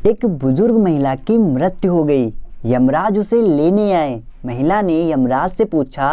एक बुजुर्ग महिला की मृत्यु हो गई। यमराज उसे लेने आए। महिला ने यमराज से पूछा,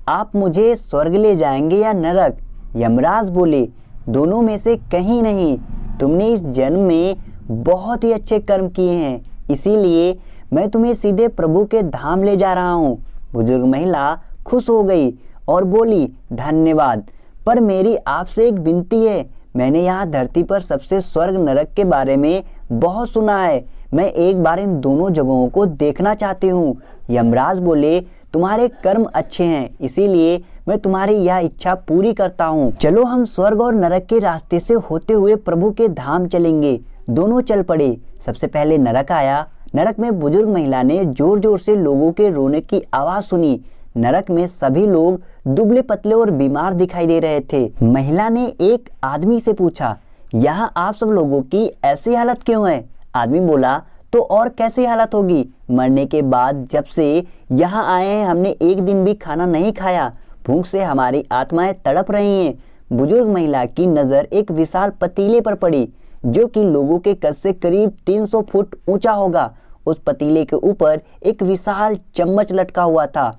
आप मुझे स्वर्ग ले जाएंगे या नरक? यमराज बोले, दोनों में से कहीं नहीं। तुमने इस जन्म में बहुत ही अच्छे कर्म किए हैं, इसीलिए मैं तुम्हें सीधे प्रभु के धाम ले जा रहा हूँ। बुजुर्ग महिला खुश हो गई और बोली, धन्यवाद, पर मेरी आपसे एक विनती है। मैंने यहाँ धरती पर सबसे स्वर्ग नरक के बारे में बहुत सुना है। मैं एक बार इन दोनों जगहों को देखना चाहती हूँ। यमराज बोले, तुम्हारे कर्म अच्छे हैं, इसीलिए मैं तुम्हारी यह इच्छा पूरी करता हूँ। चलो हम स्वर्ग और नरक के रास्ते से होते हुए प्रभु के धाम चलेंगे। दोनों चल पड़े। सबसे पहले नरक आया। नरक में बुजुर्ग महिला ने जोर जोर से लोगों के रोने की आवाज सुनी। नरक में सभी लोग दुबले पतले और बीमार दिखाई दे रहे थे। महिला ने एक आदमी से पूछा, यहाँ आप सब लोगों की ऐसी हालत क्यों है? आदमी बोला, तो और कैसी हालत होगी? मरने के बाद जब से यहाँ आए हैं हमने एक दिन भी खाना नहीं खाया। भूख से हमारी आत्माएं तड़प रही हैं। बुजुर्ग महिला की नजर एक विशाल पतीले पर पड़ी, जो कि लोगों के कद से करीब 300 फुट ऊंचा होगा। उस पतीले के ऊपर एक विशाल चम्मच लटका हुआ था।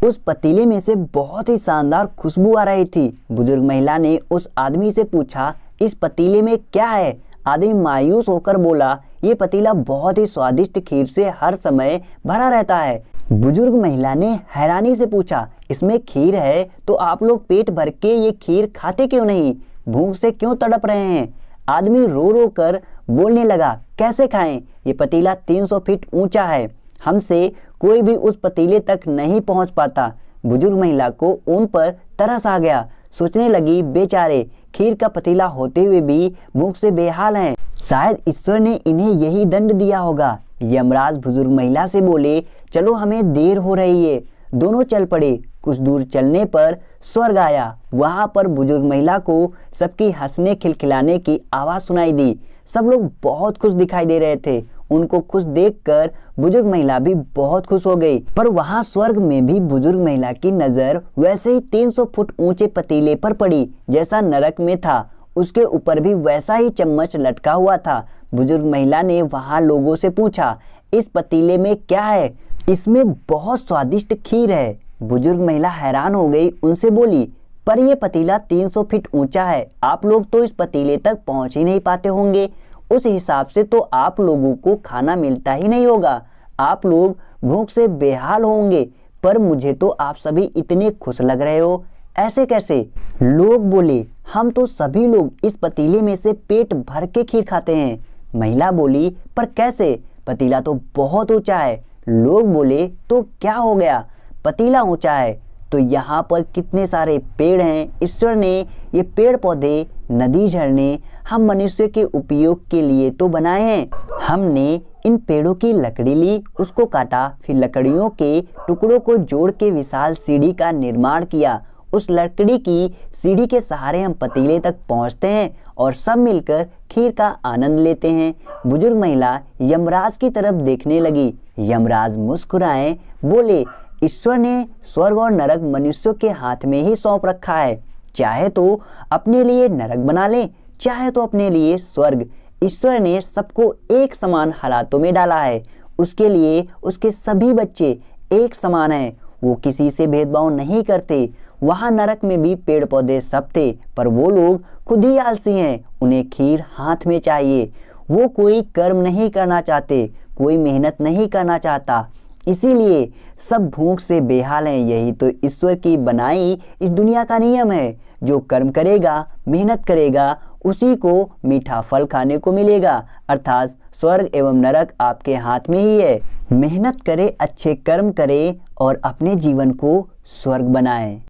उस पतीले में से बहुत ही शानदार खुशबू आ रही थी। बुजुर्ग महिला ने उस आदमी से पूछा, इस पतीले में क्या है? आदमी मायूस होकर बोला, ये पतीला बहुत ही स्वादिष्ट खीर से हर समय भरा रहता है। बुजुर्ग महिला ने हैरानी से पूछा, इसमें खीर है तो आप लोग पेट भर के ये खीर खाते क्यों नहीं? भूख से क्यों तड़प रहे हैं? आदमी रो रो कर बोलने लगा, कैसे खाएं? ये पतीला 300 फीट ऊंचा है, हमसे कोई भी उस पतीले तक नहीं पहुंच पाता। बुजुर्ग महिला को उन पर तरस आ गया। सोचने लगी, बेचारे खीर का पतीला होते हुए भी भूख से बेहाल हैं। शायद ईश्वर ने इन्हें यही दंड दिया होगा। यमराज बुजुर्ग महिला से बोले, चलो हमें देर हो रही है। दोनों चल पड़े। कुछ दूर चलने पर स्वर्ग आया। वहां पर बुजुर्ग महिला को सबकी हंसने खिलखिलाने की आवाज सुनाई दी। सब लोग बहुत खुश दिखाई दे रहे थे। उनको खुश देखकर बुजुर्ग महिला भी बहुत खुश हो गई। पर वहां स्वर्ग में भी बुजुर्ग महिला की नजर वैसे ही 300 फुट ऊंचे पतीले पर पड़ी जैसा नरक में था। उसके ऊपर भी वैसा ही चम्मच लटका हुआ था। बुजुर्ग महिला ने वहां लोगों से पूछा, इस पतीले में क्या है? इसमें बहुत स्वादिष्ट खीर है। बुजुर्ग महिला हैरान हो गई। उनसे बोली, पर यह पतीला 300 फीट ऊंचा है, आप लोग तो इस पतीले तक पहुंच ही नहीं पाते होंगे। उस हिसाब से तो आप लोगों को खाना मिलता ही नहीं होगा। आप लोग भूख से बेहाल होंगे। पर मुझे तो आप सभी इतने खुश लग रहे हो, ऐसे कैसे? लोग बोले, हम तो सभी लोग इस पतीले में से पेट भर के खीर खाते हैं। महिला बोली, पर कैसे? पतीला तो बहुत ऊंचा है। लोग बोले, तो क्या हो गया? पतीला ऊंचा है तो यहाँ पर कितने सारे पेड़ हैं। ईश्वर ने ये पेड़ पौधे, नदी, झरने हम मनुष्य के उपयोग के लिए तो बनाए हैं। हमने इन पेड़ों की लकड़ी ली, उसको काटा, फिर लकड़ियों के टुकड़ों को जोड़ के विशाल सीढ़ी का निर्माण किया। उस लकड़ी की सीढ़ी के सहारे हम पतीले तक पहुंचते हैं और सब मिलकर खीर का आनंद लेते हैं। बुजुर्ग महिला यमराज की तरफ देखने लगी। यमराज मुस्कुराए, बोले, ईश्वर ने स्वर्ग और नरक मनुष्यों के हाथ में ही सौंप रखा है। चाहे तो अपने लिए नरक बना ले, चाहे तो अपने लिए स्वर्ग। ईश्वर ने सबको एक समान हालातों में डाला है। उसके लिए उसके सभी बच्चे एक समान हैं। वो किसी से भेदभाव नहीं करते। वहां नरक में भी पेड़ पौधे सब थे, पर वो लोग खुद ही आलसी हैं। उन्हें खीर हाथ में चाहिए। वो कोई कर्म नहीं करना चाहते, कोई मेहनत नहीं करना चाहता, इसीलिए सब भूख से बेहाल हैं। यही तो ईश्वर की बनाई इस दुनिया का नियम है। जो कर्म करेगा, मेहनत करेगा, उसी को मीठा फल खाने को मिलेगा। अर्थात स्वर्ग एवं नरक आपके हाथ में ही है। मेहनत करें, अच्छे कर्म करें और अपने जीवन को स्वर्ग बनाएं।